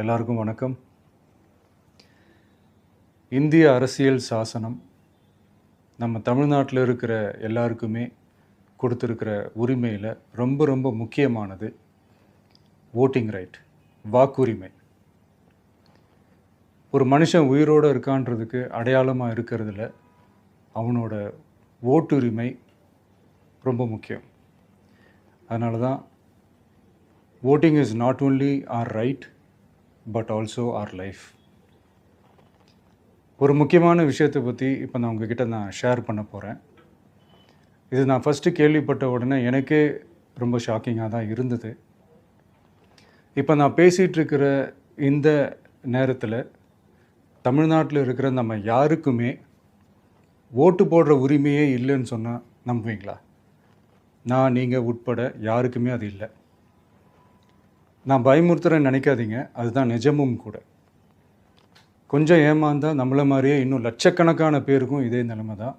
எல்லாருக்கும் வணக்கம். இந்திய அரசியல் சாசனம் நம்ம தமிழ்நாட்டில் இருக்கிற எல்லாருக்குமே கொடுத்துருக்கிற உரிமையில் ரொம்ப ரொம்ப முக்கியமானது ஓட்டிங் ரைட், வாக்குரிமை. ஒரு மனுஷன் உயிரோடு இருக்கான்றதுக்கு அடையாளமாக இருக்கிறதுல அவனோட ஓட்டுரிமை ரொம்ப முக்கியம். அதனால தான் voting is not only our right but also our life. ஒரு முக்கியமான விஷயத்தை பற்றி இப்போ நான் உங்ககிட்ட ஷேர் பண்ண போகிறேன். இது நான் ஃபஸ்ட்டு கேள்விப்பட்ட உடனே எனக்கே ரொம்ப ஷாக்கிங்காக தான் இருந்தது. இப்போ நான் பேசிகிட்டு இருக்கிற இந்த நேரத்தில் தமிழ்நாட்டில் இருக்கிற நம்ம யாருக்குமே ஓட்டு போடுற உரிமையே இல்லைன்னு சொன்னால் நம்புவீங்களா? நான் நீங்கள் உட்பட யாருக்குமே அது இல்லை. நான் பயமுறுத்துறேன்னு நினைக்காதீங்க, அதுதான் நிஜமும் கூட. கொஞ்சம் ஏமாந்தால் நம்மளை மாதிரியே இன்னும் லட்சக்கணக்கான பேருக்கும் இதே நிலைமை தான்.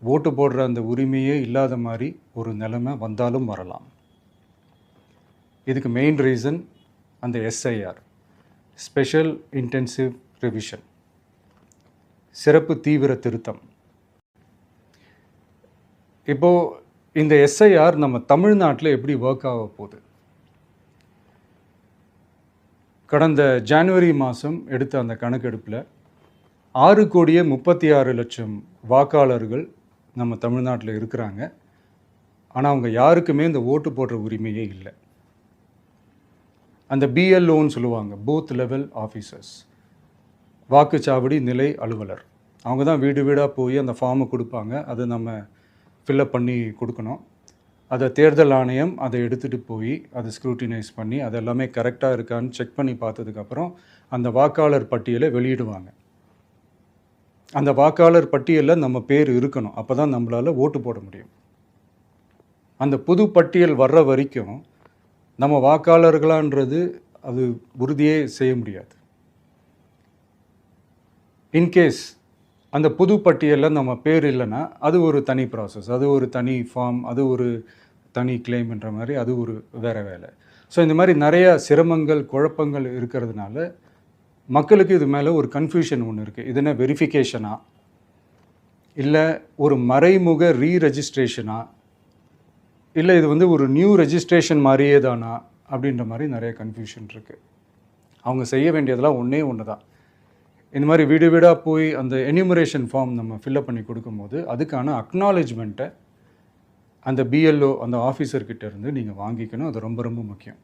ஓட்டு போடுற அந்த உரிமையே இல்லாத மாதிரி ஒரு நிலைமை வந்தாலும் வரலாம். இதுக்கு மெயின் ரீசன் அந்த எஸ்ஐஆர், ஸ்பெஷல் இன்டென்சிவ் ரிவிஷன், சிறப்பு தீவிர திருத்தம். இப்போது இந்த எஸ்ஐஆர் நம்ம தமிழ்நாட்டில் எப்படி ஒர்க் ஆக போகுது? கடந்த ஜனவரி மாதம் எடுத்த அந்த கணக்கெடுப்பில் 6,36,00,000 வாக்காளர்கள் நம்ம தமிழ்நாட்டில் இருக்கிறாங்க. ஆனால் அவங்க யாருக்குமே இந்த ஓட்டு போடுற உரிமையே இல்லை. அந்த பிஎல்ஓன்னு சொல்லுவாங்க, பூத் லெவல் ஆஃபீஸர்ஸ், வாக்குச்சாவடி நிலை அலுவலர். அவங்க தான் வீடு வீடாக போய் அந்த ஃபார்மை கொடுப்பாங்க. அதை நம்ம ஃபில்அப் பண்ணி கொடுக்கணும். அதை தேர்தல் ஆணையம் அதை எடுத்துகிட்டு போய் அதை ஸ்க்ரூட்டினைஸ் பண்ணி அது எல்லாமே கரெக்டாக இருக்கான்னு செக் பண்ணி பார்த்ததுக்கப்புறம் அந்த வாக்காளர் பட்டியலை வெளியிடுவாங்க. அந்த வாக்காளர் பட்டியலில் நம்ம பேர் இருக்கணும், அப்போ தான் நம்மளால் ஓட்டு போட முடியும். அந்த புது பட்டியல் வர்ற வரைக்கும் நம்ம வாக்காளர்களான்றது அது உறுதியே செய்ய முடியாது. இன்கேஸ் அந்த புது பட்டியலில் நம்ம பேர் இல்லைன்னா அது ஒரு தனி ப்ராசஸ், அது ஒரு தனி ஃபார்ம், அது ஒரு தனி கிளைம்ன்ற மாதிரி அது ஒரு வேறு வேலை. ஸோ இந்த மாதிரி நிறையா சிரமங்கள் குழப்பங்கள் இருக்கிறதுனால மக்களுக்கு இது மேலே ஒரு கன்ஃபியூஷன் ஒன்று இருக்குது. இது என்ன வெரிஃபிகேஷனா இல்லை ஒரு மறைமுக ரீரெஜிஸ்ட்ரேஷனா இல்லை இது ஒரு நியூ ரெஜிஸ்ட்ரேஷன் மாதிரியே தானா அப்படின்ற மாதிரி நிறைய கன்ஃபியூஷன் இருக்குது. அவங்க செய்ய வேண்டியதெல்லாம் ஒன்று தான். இந்த மாதிரி வீடு வீடாக போய் அந்த என்யூமரேஷன் ஃபார்ம் நம்ம ஃபில்அப் பண்ணி கொடுக்கும்போது அதுக்கான அக்னாலேஜ்மெண்ட்டை அந்த பிஎல்ஓ அந்த ஆஃபீஸர்கிட்ட இருந்து நீங்கள் வாங்கிக்கணும். அது ரொம்ப ரொம்ப முக்கியம்.